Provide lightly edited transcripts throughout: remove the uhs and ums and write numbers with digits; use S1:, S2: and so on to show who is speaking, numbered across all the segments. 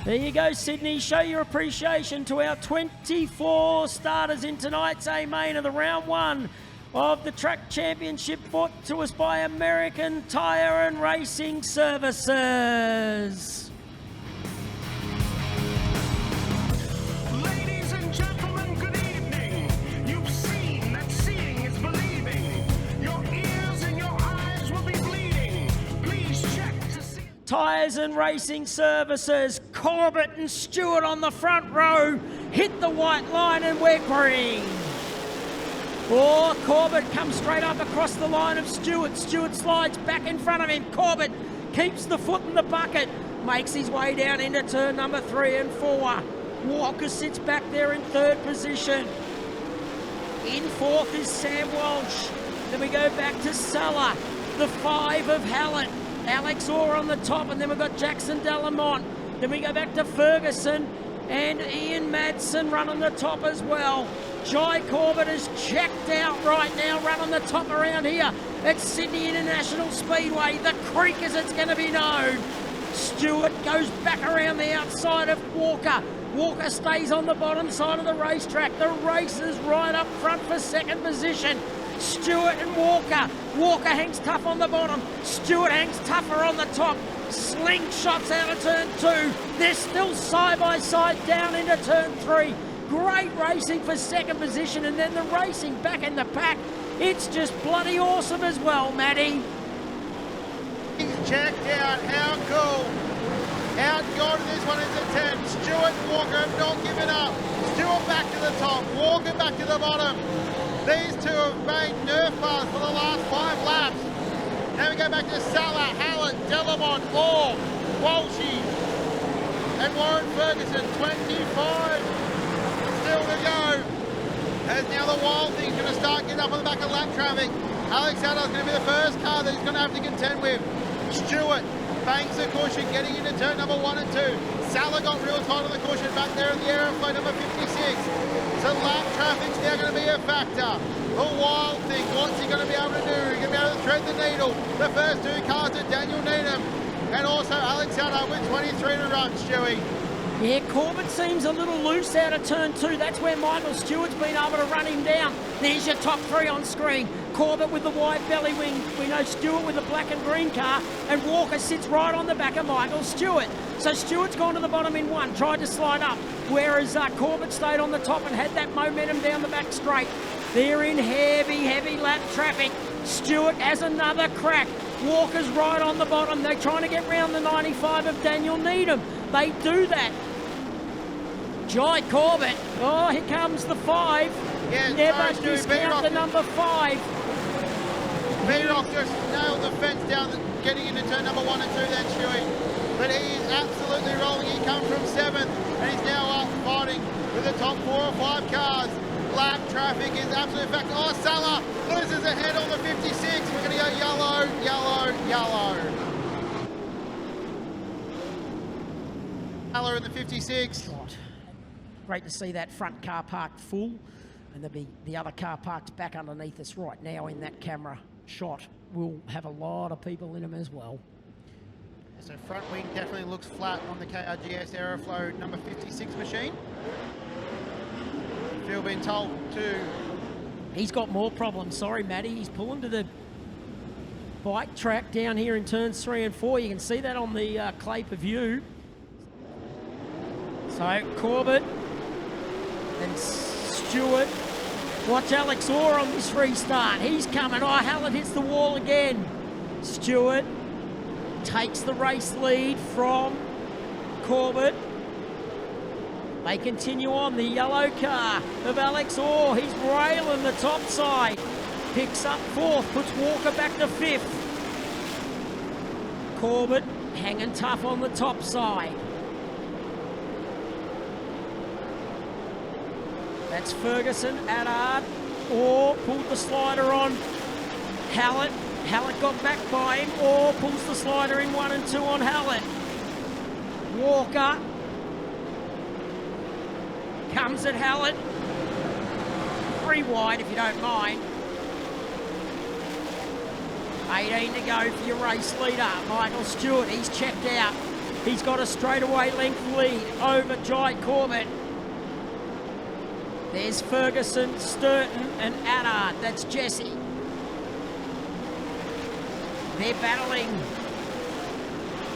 S1: There you go, Sydney. Show your appreciation to our 24 starters in tonight's A-Main of the round one of the Track Championship, brought to us by American Tyre and Racing Services.
S2: Ladies and gentlemen, good evening. You've seen that seeing is believing. Your ears and your eyes will be bleeding. Please check to see.
S1: Tyres and Racing Services, Corbett and Stewart on the front row, hit the white line and we're green. Oh, Corbett comes straight up across the line of Stewart. Stewart slides back in front of him. Corbett keeps the foot in the bucket, makes his way down into turn number 3 and 4. Walker sits back there in third position. In fourth is Sam Walsh. Then we go back to Sella, the 5 of Hallett. Alex Orr on the top, and then we've got Jackson Delamont. Then we go back to Ferguson and Ian Madsen run on the top as well. Jai Corbett is checked out right now, run on the top around here at Sydney International Speedway, the creek as it's going to be known. Stewart goes back around the outside of Walker. Walker stays on the bottom side of the racetrack. The race is right up front for second position. Stewart and Walker. Walker hangs tough on the bottom. Stewart hangs tougher on the top. Slingshots out of turn 2. They're still side by side down into turn 3. Great racing for second position, and then the racing back in the pack. It's just bloody awesome as well, Matty.
S3: He's checked out. How cool. Out gone in this one is a 10. Stewart and Walker have not given up. Stewart back to the top. Walker back to the bottom. These two have made nerf bars for the last 5 laps. Now we go back to Salah, Hallett, Delamont, Orr, Walshy, and Warren Ferguson, 25. Still to go. As now the Wild Thing's going to start getting up on the back of lap traffic. Alex Adler's going to be the first car that he's going to have to contend with. Stewart banks the cushion, getting into turn number 1 and 2. Salah got real tight on the cushion back there in the aeroflow number 56. So lap traffic's now going to be a factor. The Wild Thing, what's he going to be able to do? He's going to be able to thread the needle. The first 2 cars are Daniel Needham and also Alex Adler with 23 to run, Stewie.
S1: Yeah, Corbett seems a little loose out of turn 2. That's where Michael Stewart's been able to run him down. There's your top 3 on screen. Corbett with the wide belly wing. We know Stewart with the black and green car, and Walker sits right on the back of Michael Stewart. So Stewart's gone to the bottom in 1, tried to slide up, whereas Corbett stayed on the top and had that momentum down the back straight. They're in heavy lap traffic. Stewart has another crack. Walker's right on the bottom. They're trying to get round the 95 of Daniel Needham. They do that. Jai Corbett. Oh, here comes the 5.
S3: Yeah,
S1: never discount the number 5.
S3: Bearoff just nailed the fence down, getting into turn number 1 and 2 then, Stewie. But he is absolutely rolling. He comes from 7th, and he's now up fighting with the top 4 or 5 cars. Lap traffic is absolutely fact. Oh, Salah loses ahead on the 56. We're going to go yellow. Salah in the 56.
S1: God. Great to see that front car parked full, and there'll be the other car parked back underneath us right now in that camera shot. We'll have a lot of people in them as well.
S3: So front wing definitely looks flat on the KRGS Aeroflow number 56 machine. Phil been told to...
S1: He's got more problems, sorry Matty. He's pulling to the bike track down here in turns 3 and 4. You can see that on the clay per view. So Corbett and Stewart. Watch Alex Orr on this restart. He's coming. Oh, Hallett hits the wall again. Stewart takes the race lead from Corbett. They continue on. The yellow car of Alex Orr. He's railing the top side. Picks up 4th, puts Walker back to 5th. Corbett hanging tough on the top side. That's Ferguson, Adard, Orr pulled the slider on Hallett. Hallett got back by him. Orr pulls the slider in 1 and 2 on Hallett. Walker comes at Hallett. 3 wide if you don't mind. 18 to go for your race leader, Michael Stewart. He's checked out. He's got a straightaway length lead over Jai Corbett. There's Ferguson, Sturton and Attard. That's Jesse. They're battling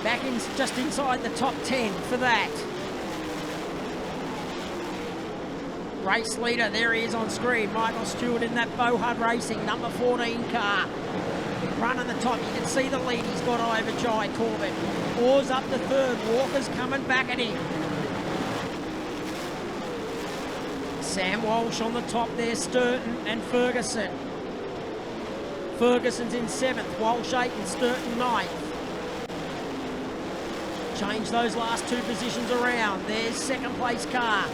S1: back in just inside the top 10 for that. Race leader, there he is on screen. Michael Stewart in that Bohud Racing, number 14 car. Running the top, you can see the lead he's got over Jai Corbett. Orr's up to third, Walker's coming back at him. Sam Walsh on the top there, Sturton and Ferguson. Ferguson's in 7th, Walsh 8th and Sturton 9th. Change those last 2 positions around. There's second place car.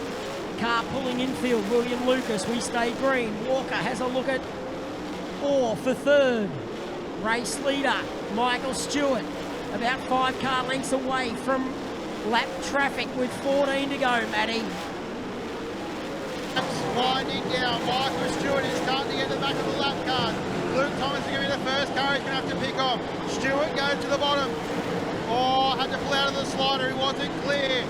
S1: Car pulling infield, William Lucas, we stay green. Walker has a look at Orr for third. Race leader, Michael Stewart, about 5 car lengths away from lap traffic with 14 to go, Matty.
S3: Winding down, Michael Stewart is starting to get to the back of the lap cars. Luke Thomas is going to be the first car he's going to have to pick off. Stewart goes to the bottom. Oh, had to pull out of the slider, he wasn't clear.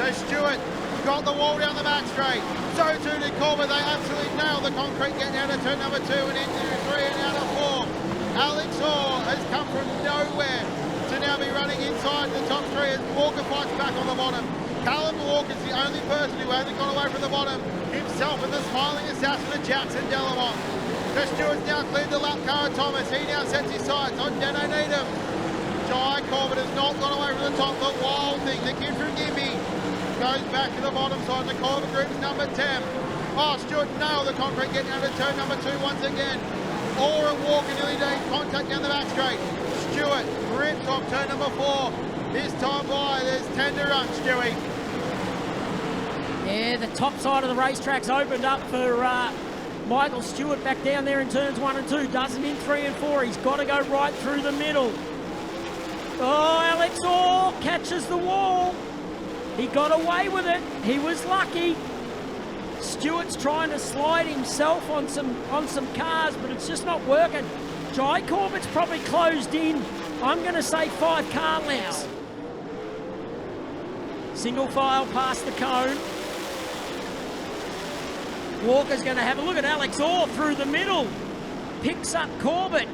S3: So Stewart got the wall down the back straight. So too did Corbett, they absolutely nailed the concrete, getting out of turn number 2 and into 3 and out of 4. Alex Orr has come from nowhere to now be running inside the top 3 as Walker fights back on the bottom. Callum Walker's the only person who hasn't gone away from the bottom. Himself and the smiling assassin of Jackson Delamont. So Stewart's now cleared the lap car of Thomas. He now sets his sights on Dano Needham. Jai Corbett has not gone away from the top. The wild thing, the kid from Gimby, goes back to the bottom side. The Corbett group's number 10. Oh, Stewart nailed the concrete, getting out of turn number 2 once again. Orr and Walker nearly doing contact down the back straight. Stewart ripped off turn number 4. This time by, there's 10 to run, Stewie.
S1: Yeah, the top side of the racetrack's opened up for Michael Stewart back down there in turns 1 and 2. Doesn't in 3 and 4. He's got to go right through the middle. Oh, Alex Orr catches the wall. He got away with it. He was lucky. Stewart's trying to slide himself on some cars, but it's just not working. Jai Corbett's probably closed in, I'm going to say 5 car lengths. Single file past the cone. Walker's going to have a look at Alex Orr through the middle. Picks up Corbett.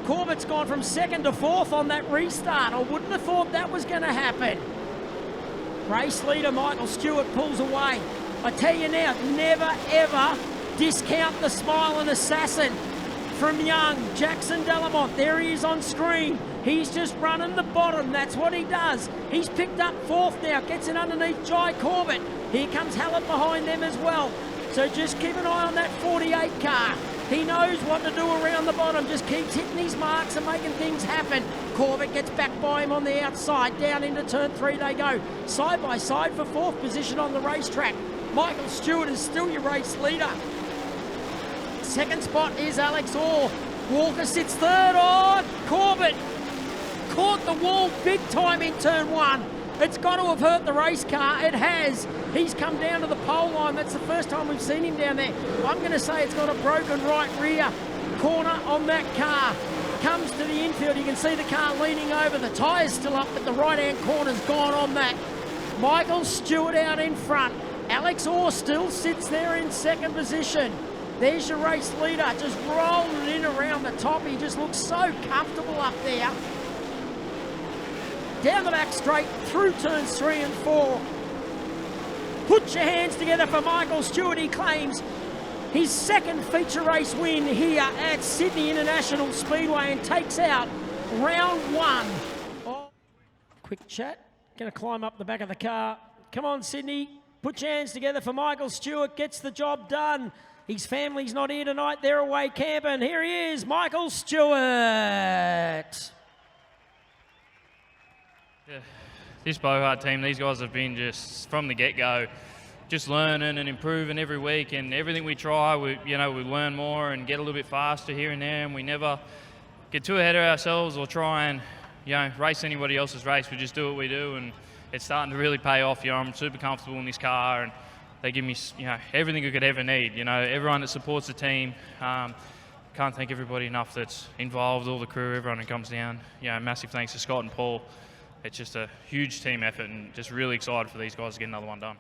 S1: Corbett's gone from 2nd to 4th on that restart. I wouldn't have thought that was going to happen. Race leader Michael Stewart pulls away. I tell you now, never ever discount the smiling assassin from Young. Jackson Delamont, there he is on screen. He's just running the bottom, that's what he does. He's picked up 4th now, gets it underneath Jai Corbett. Here comes Hallett behind them as well. So just keep an eye on that 48 car. He knows what to do around the bottom, just keeps hitting his marks and making things happen. Corbett gets back by him on the outside, down into turn 3 they go. Side by side for 4th position on the racetrack. Michael Stewart is still your race leader. 2nd spot is Alex Orr. Walker sits 3rd. Oh, Corbett caught the wall big time in turn 1. It's got to have hurt the race car. It has. He's come down to the pole line. That's the first time we've seen him down there. I'm going to say it's got a broken right rear corner on that car. Comes to the infield. You can see the car leaning over. The tyre's still up, but the right-hand corner's gone on that. Michael Stewart out in front. Alex Orr still sits there in 2nd position. There's your race leader, just rolling in around the top. He just looks so comfortable up there. Down the back straight, through turns 3 and 4. Put your hands together for Michael Stewart. He claims his 2nd feature race win here at Sydney International Speedway and takes out round 1. Oh. Quick chat. Going to climb up the back of the car. Come on, Sydney. Put your hands together for Michael Stewart. Gets the job done. His family's not here tonight. They're away camping. Here he is, Michael Stewart.
S4: Yeah, this Bohard team, these guys have been just from the get-go, just learning and improving every week, and everything we try, we learn more and get a little bit faster here and there, and we never get too ahead of ourselves or try and race anybody else's race. We just do what we do, and it's starting to really pay off. I'm super comfortable in this car, and they give me everything I could ever need. Everyone that supports the team. Can't thank everybody enough that's involved, all the crew, everyone who comes down. Massive thanks to Scott and Paul. it's just a huge team effort, and just really excited for these guys to get another one done.